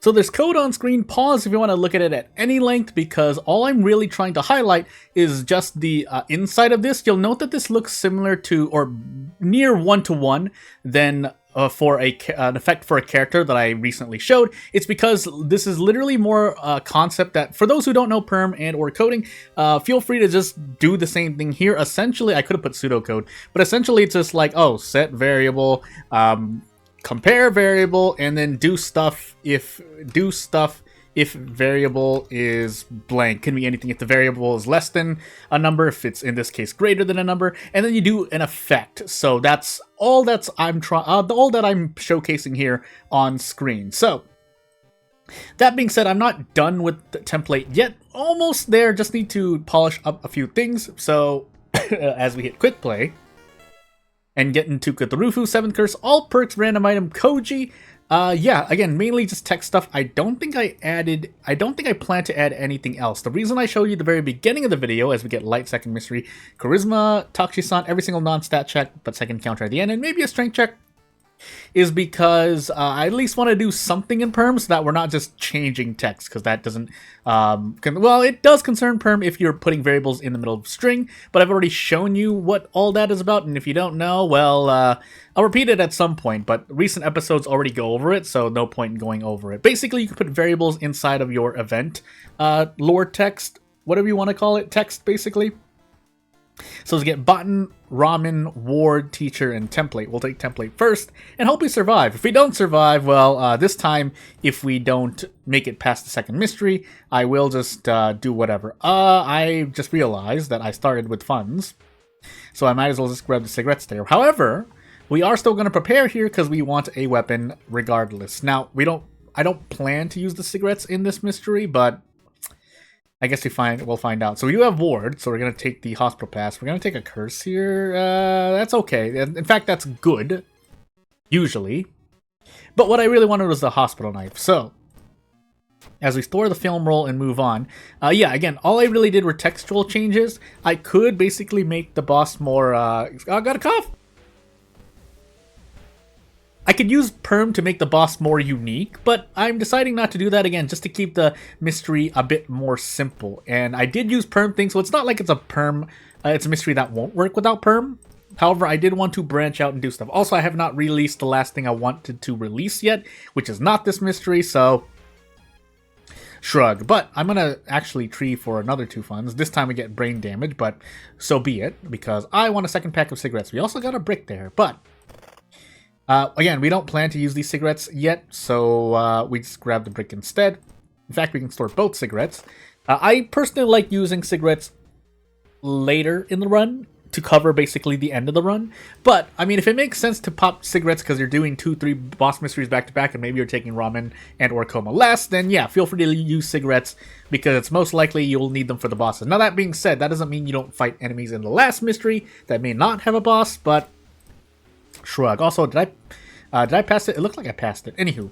So there's code on screen. Pause if you want to look at it at any length, because all I'm really trying to highlight is just the inside of this. You'll note that this looks similar to, or near one-to-one, than for an effect for a character that I recently showed. It's because this is literally more a concept that, for those who don't know PERM and or coding, feel free to just do the same thing here. Essentially, I could have put pseudocode, but essentially it's just like, oh, set variable, compare variable, and then do stuff if variable is blank. Can be anything if the variable is less than a number, if it's in this case greater than a number, and then you do an effect. So that's all I'm showcasing here on screen. So that being said, I'm not done with the template yet. Almost there, just need to polish up a few things. So as we hit quick play and get into Cthulhu, 7th Curse, all perks, random item, Koji. Yeah, again, mainly just text stuff. I don't think I plan to add anything else. The reason I show you the very beginning of the video, as we get light, second mystery, charisma, Takshisan, every single non-stat check, but second counter at the end, and maybe a strength check, is because I at least want to do something in PERM so that we're not just changing text, because that doesn't, well, it does concern PERM if you're putting variables in the middle of string, but I've already shown you what all that is about, and if you don't know, well, I'll repeat it at some point, but recent episodes already go over it, so no point in going over it. Basically, you can put variables inside of your event, lore text, whatever you want to call it, text, basically. So let's get button, ramen, ward, teacher, and template. We'll take template first and hope we survive. If we don't survive, well, this time, if we don't make it past the second mystery, I will just do whatever. I just realized that I started with funds, so I might as well just grab the cigarettes there. However, we are still going to prepare here because we want a weapon regardless. Now, I don't plan to use the cigarettes in this mystery, but I guess we'll find out. So we do have ward, so we're going to take the hospital pass. We're going to take a curse here. That's okay. In fact, that's good, usually. But what I really wanted was the hospital knife. So as we store the film roll and move on, yeah, again, all I really did were textual changes. I could basically make the boss more, I got a cough. I could use PERM to make the boss more unique, but I'm deciding not to do that again, just to keep the mystery a bit more simple. And I did use PERM things, so it's not like it's a PERM, it's a mystery that won't work without PERM. However, I did want to branch out and do stuff. Also, I have not released the last thing I wanted to release yet, which is not this mystery, so shrug. But I'm going to actually tree for another 2 funds. This time we get brain damage, but so be it, because I want a second pack of cigarettes. We also got a brick there, but again, we don't plan to use these cigarettes yet, so we just grab the brick instead. In fact, we can store both cigarettes. I personally like using cigarettes later in the run to cover basically the end of the run. But, I mean, if it makes sense to pop cigarettes because you're doing 2-3 boss mysteries back-to-back and maybe you're taking ramen and or coma less, then yeah, feel free to use cigarettes because it's most likely you'll need them for the bosses. Now, that being said, that doesn't mean you don't fight enemies in the last mystery that may not have a boss, but shrug. Also, did I pass it? It looked like I passed it. Anywho,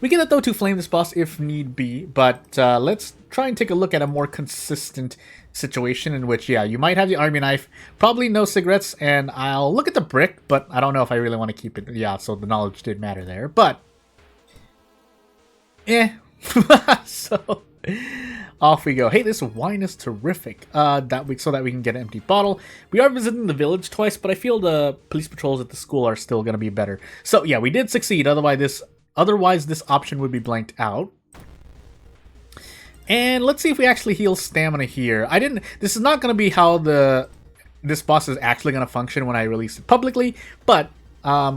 we can though to flame this boss if need be, but let's try and take a look at a more consistent situation in which, yeah, you might have the army knife, probably no cigarettes, and I'll look at the brick, but I don't know if I really want to keep it. Yeah, so the knowledge did matter there, but so off we go. Hey, this wine is terrific. So that we can get an empty bottle. We are visiting the village twice, but I feel the police patrols at the school are still going to be better. So yeah, we did succeed. Otherwise, this option would be blanked out. And let's see if we actually heal stamina here. This is not going to be how this boss is actually going to function when I release it publicly, but I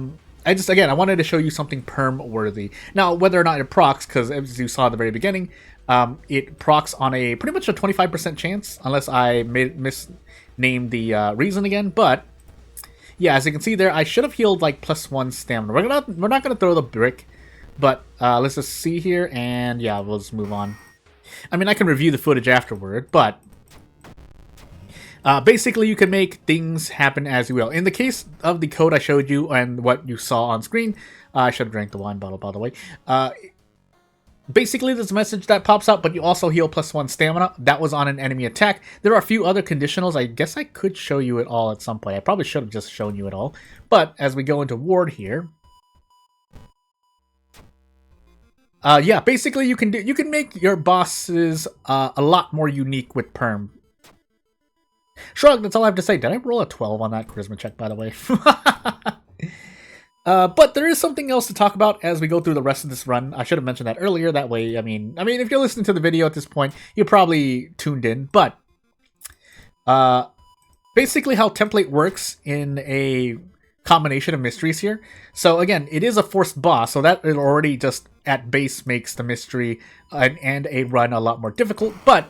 wanted to show you something PERM worthy. Now, whether or not it procs, because as you saw at the very beginning, it procs on a pretty much a 25% chance, unless I misnamed the reason again. But yeah, as you can see there, I should have healed like +1 stamina. We're not gonna throw the brick, but let's just see here, and yeah, we'll just move on. I mean, I can review the footage afterward, but basically, you can make things happen as you will. In the case of the code I showed you and what you saw on screen, I should have drank the wine bottle, by the way. Basically, there's a message that pops up, but you also heal +1 stamina. That was on an enemy attack. There are a few other conditionals. I guess I could show you it all at some point. I probably should have just shown you it all. But as we go into ward here, Yeah, basically you can make your bosses a lot more unique with Perm. Shrug, that's all I have to say. Did I roll a 12 on that charisma check, by the way? But there is something else to talk about as we go through the rest of this run. I should have mentioned that earlier. That way, I mean, if you're listening to the video at this point, you're probably tuned in. But basically, how template works in a combination of mysteries here. So again, it is a forced boss, so that it already just at base makes the mystery and a run a lot more difficult. But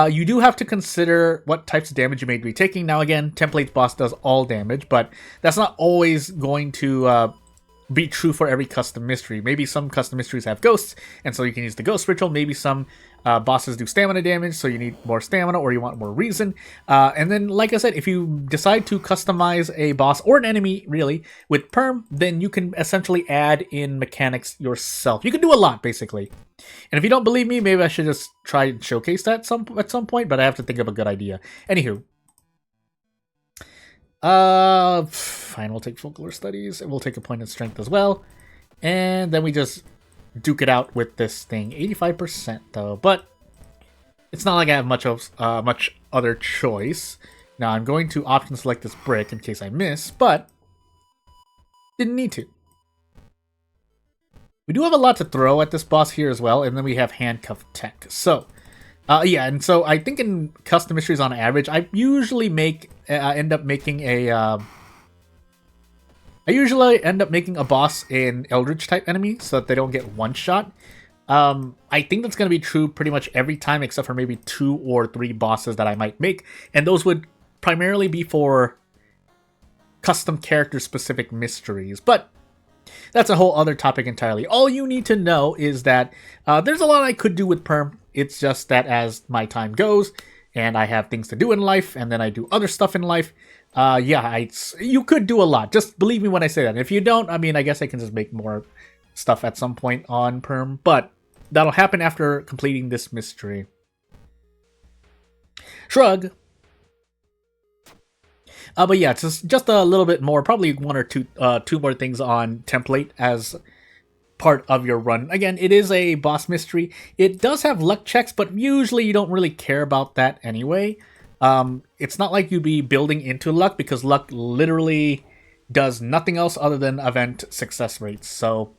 you do have to consider what types of damage you may be taking. Now again, template boss does all damage, but that's not always going to be true for every custom mystery. Maybe some custom mysteries have ghosts, and so you can use the ghost ritual. Maybe some bosses do stamina damage, so you need more stamina or you want more reason. And then, like I said, if you decide to customize a boss or an enemy, really, with Perm, then you can essentially add in mechanics yourself. You can do a lot, basically. And if you don't believe me, maybe I should just try and showcase that at some point, but I have to think of a good idea. Anywho. Fine, we'll take folklore studies, and we'll take a point in strength as well. And then we just duke it out with this thing. 85% though, but it's not like I have much other choice. Now I'm going to option select this brick in case I miss, but didn't need to. We do have a lot to throw at this boss here as well, and then we have handcuff tech. So, yeah, and so I think in custom mysteries on average, I usually end up making a boss in Eldritch type enemy so that they don't get one shot. I think that's going to be true pretty much every time except for maybe 2 or 3 bosses that I might make, and those would primarily be for custom character specific mysteries. But that's a whole other topic entirely. All you need to know is that there's a lot I could do with Perm. It's just that as my time goes, and I have things to do in life, and then I do other stuff in life, you could do a lot. Just believe me when I say that. And if you don't, I mean, I guess I can just make more stuff at some point on Perm, but that'll happen after completing this mystery. Shrug. But yeah, it's just a little bit more, probably 1 or 2 more things on template as part of your run. Again, it is a boss mystery. It does have luck checks, but usually you don't really care about that anyway. It's not like you'd be building into luck, because luck literally does nothing else other than event success rates. So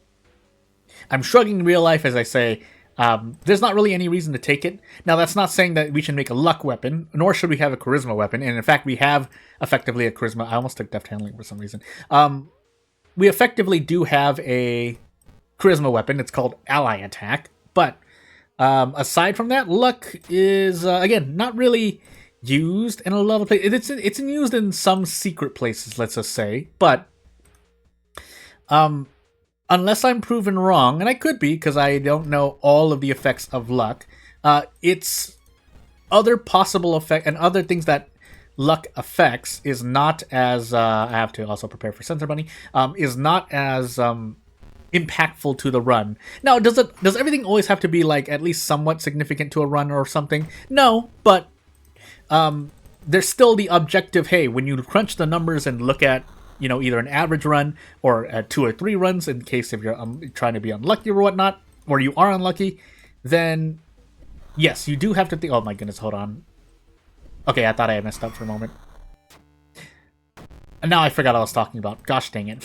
I'm shrugging in real life as I say, there's not really any reason to take it. Now, that's not saying that we should make a luck weapon, nor should we have a charisma weapon. And in fact, we have effectively a charisma. I almost took deft handling for some reason. We effectively do have a charisma weapon. It's called ally attack. But aside from that, luck is, again, not really used in a lot of places. It's used in some secret places, let's just say. But unless I'm proven wrong, and I could be because I don't know all of the effects of luck, it's other possible effect and other things that luck affects is not as I have to also prepare for Sensor Bunny, is not as impactful to the run. Now, does everything always have to be like at least somewhat significant to a run or something? No, but there's still the objective. Hey, when you crunch the numbers and look at, you know, either an average run or 2 or 3 runs, in case if you're trying to be unlucky or whatnot, or you are unlucky, then yes, you do have to think. Oh my goodness, hold on. Okay, I thought I had messed up for a moment. And now I forgot what I was talking about. Gosh dang it.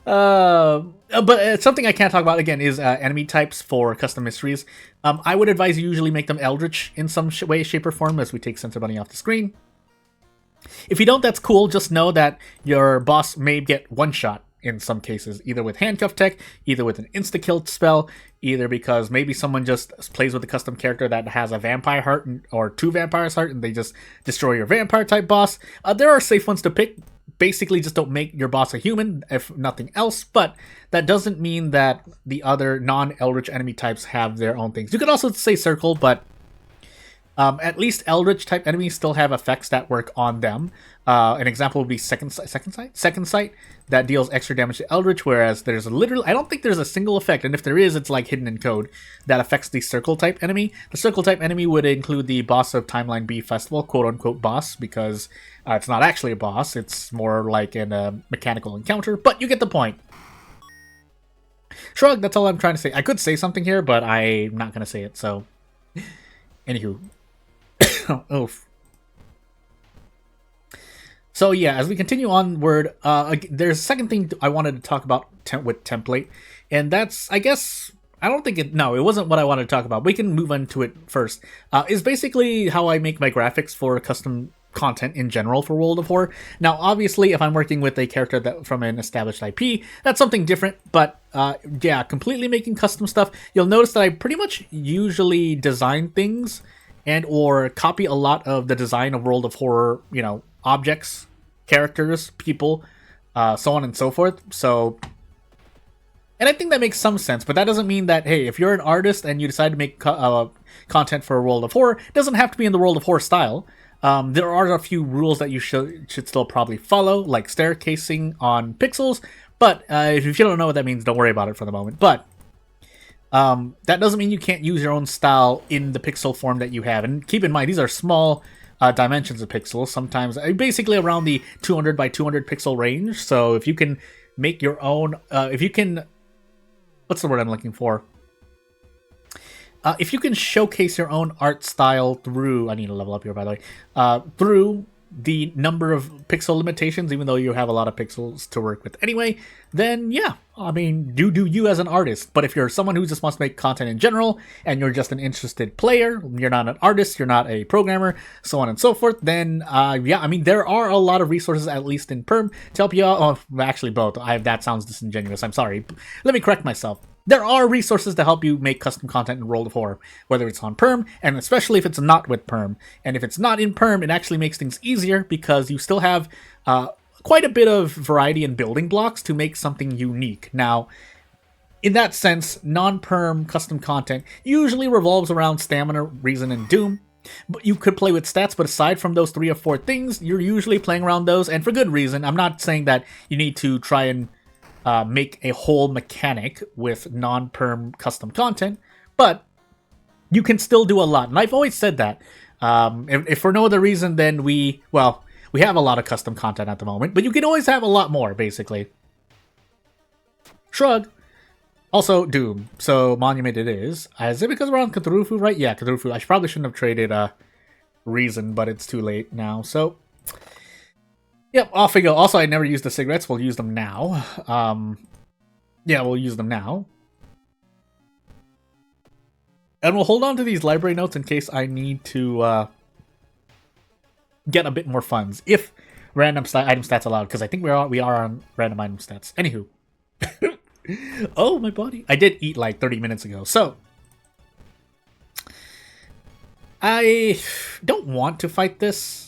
But something I can't talk about again is enemy types for custom mysteries. I would advise you usually make them Eldritch in some way, shape, or form as we take Sensor Bunny off the screen. If you don't, that's cool. Just know that your boss may get one shot in some cases, either with handcuff tech, either with an insta-kill spell, either because maybe someone just plays with a custom character that has a vampire heart or 2 vampires heart and they just destroy your vampire type boss. There are safe ones to pick. Basically, just don't make your boss a human, if nothing else, but that doesn't mean that the other non-Eldritch enemy types have their own things. You could also say circle, but at least Eldritch type enemies still have effects that work on them. An example would be Second Sight that deals extra damage to Eldritch, whereas there's I don't think there's a single effect, and if there is, it's like hidden in code, that affects the Circle type enemy. The Circle type enemy would include the boss of Timeline B Festival, quote unquote boss, because it's not actually a boss, it's more like a mechanical encounter, but you get the point. Shrug, that's all I'm trying to say. I could say something here, but I'm not going to say it, so... Anywho. Oof. So yeah, as we continue onward, there's a second thing I wanted to talk about with template, and that's, I guess, I don't think it, no, it wasn't what I wanted to talk about. We can move into it first. Is basically how I make my graphics for custom content in general for World of Horror. Now, obviously, if I'm working with a character that from an established IP, that's something different, but yeah, completely making custom stuff, you'll notice that I pretty much usually design things and or copy a lot of the design of World of Horror, you know, objects, characters, people, so on and so forth. So, and I think that makes some sense, but that doesn't mean that, hey, if you're an artist and you decide to make content for World of Horror, it doesn't have to be in the World of Horror style. There are a few rules that you should still probably follow, like staircasing on pixels, but if you don't know what that means, don't worry about it for the moment. But that doesn't mean you can't use your own style in the pixel form that you have. And keep in mind, these are small dimensions of pixels, sometimes basically around the 200 by 200 pixel range. So if you can make your own, if you can, what's the word I'm looking for? If you can showcase your own art style through, I need to level up here by the way, through the number of pixel limitations, even though you have a lot of pixels to work with anyway, then yeah, I mean, do you as an artist. But if you're someone who just wants to make content in general, and you're just an interested player, you're not an artist, you're not a programmer, so on and so forth, then yeah, I mean, there are a lot of resources, at least in PERM, to help you out. Oh, actually both. That sounds disingenuous, I'm sorry. Let me correct myself. There are resources to help you make custom content in World of Horror, whether it's on PERM, and especially if it's not with PERM. And if it's not in PERM, it actually makes things easier because you still have quite a bit of variety in building blocks to make something unique. Now, in that sense, non-PERM custom content usually revolves around stamina, reason, and doom. But you could play with stats, but aside from those 3 or 4 things, you're usually playing around those, and for good reason. I'm not saying that you need to try and make a whole mechanic with non-PERM custom content, but you can still do a lot. And I've always said that. If for no other reason, then we have a lot of custom content at the moment, but you can always have a lot more, basically. Shrug. Also, Doom. So, Monument it is. Is it because we're on Cthulhu, right? Yeah, Cthulhu. I probably shouldn't have traded Reason, but it's too late now, so... Yep, off we go. Also, I never used the cigarettes. We'll use them now. Yeah, we'll use them now. And we'll hold on to these library notes in case I need to get a bit more funds. If random item stats allowed, because I think we are on random item stats. Anywho. Oh, my body. I did eat like 30 minutes ago, so... I don't want to fight this.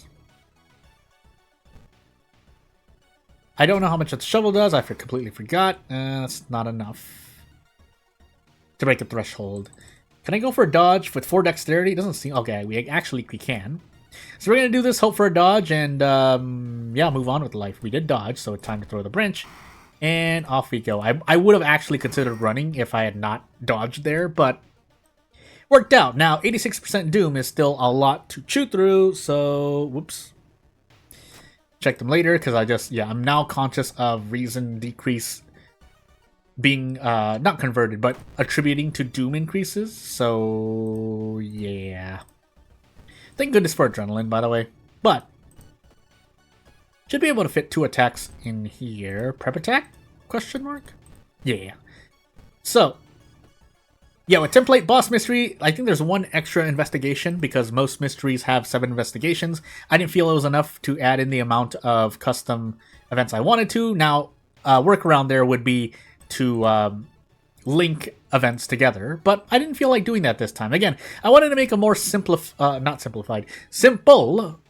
I don't know how much the shovel does. I completely forgot. That's not enough to break a threshold. Can I go for a dodge with 4 dexterity? It doesn't seem... Okay, we can. So we're going to do this, hope for a dodge, and yeah, move on with life. We did dodge, so it's time to throw the branch. And off we go. I would have actually considered running if I had not dodged there, but worked out. Now, 86% Doom is still a lot to chew through, so... Whoops. Check them later, because I'm now conscious of reason decrease being, not converted, but attributing to Doom increases, so, yeah. Thank goodness for adrenaline, by the way, but should be able to fit 2 attacks in here. Prep attack? Question mark? Yeah. So, yeah, with template boss mystery, I think there's 1 extra investigation because most mysteries have 7 investigations. I didn't feel it was enough to add in the amount of custom events I wanted to. Now, workaround there would be to link events together, but I didn't feel like doing that this time. Again, I wanted to make a more simple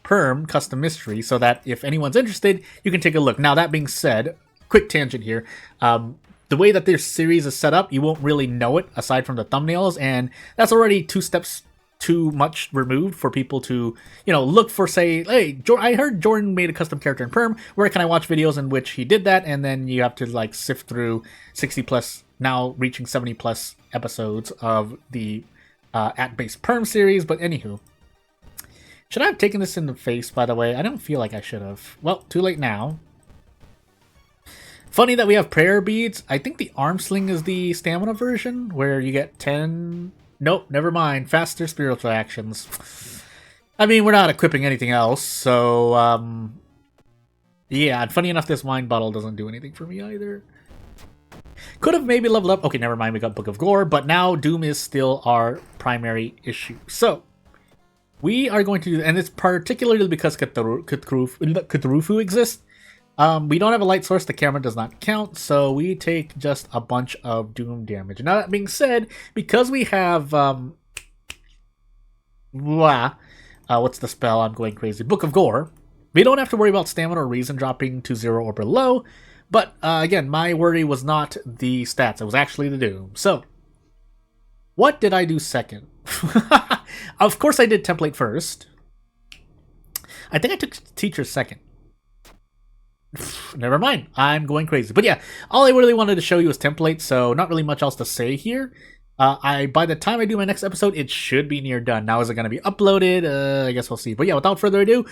PERM custom mystery so that if anyone's interested, you can take a look. Now, that being said, quick tangent here. The way that this series is set up, you won't really know it aside from the thumbnails, and that's already 2 steps too much removed for people to, look for, say, hey, I heard Jordan made a custom character in PERM. Where can I watch videos in which he did that? And then you have to, like, sift through 60 plus, now reaching 70 plus episodes of the at-base PERM series. But anywho, should I have taken this in the face, by the way? I don't feel like I should have. Well, too late now. Funny that we have prayer beads. I think the arm sling is the stamina version, where you get 10... Nope, never mind. Faster spiritual actions. I mean, we're not equipping anything else, so, yeah, and funny enough, this wine bottle doesn't do anything for me either. Could have maybe leveled up. Okay, never mind, we got Book of Gore, but now Doom is still our primary issue. So, we are going to do, and it's particularly because Cthulhu exists. We don't have a light source, the camera does not count, so we take just a bunch of Doom damage. Now, that being said, because we have, what's the spell? I'm going crazy. Book of Gore. We don't have to worry about stamina or reason dropping to 0 or below, but, again, my worry was not the stats, it was actually the Doom. So, what did I do second? Of course I did template first. I think I took teacher second. Never mind, I'm going crazy. But yeah, all I really wanted to show you is template, so not really much else to say here. By the time I do my next episode, it should be near done. Now, is it going to be uploaded? I guess we'll see. But yeah, without further ado,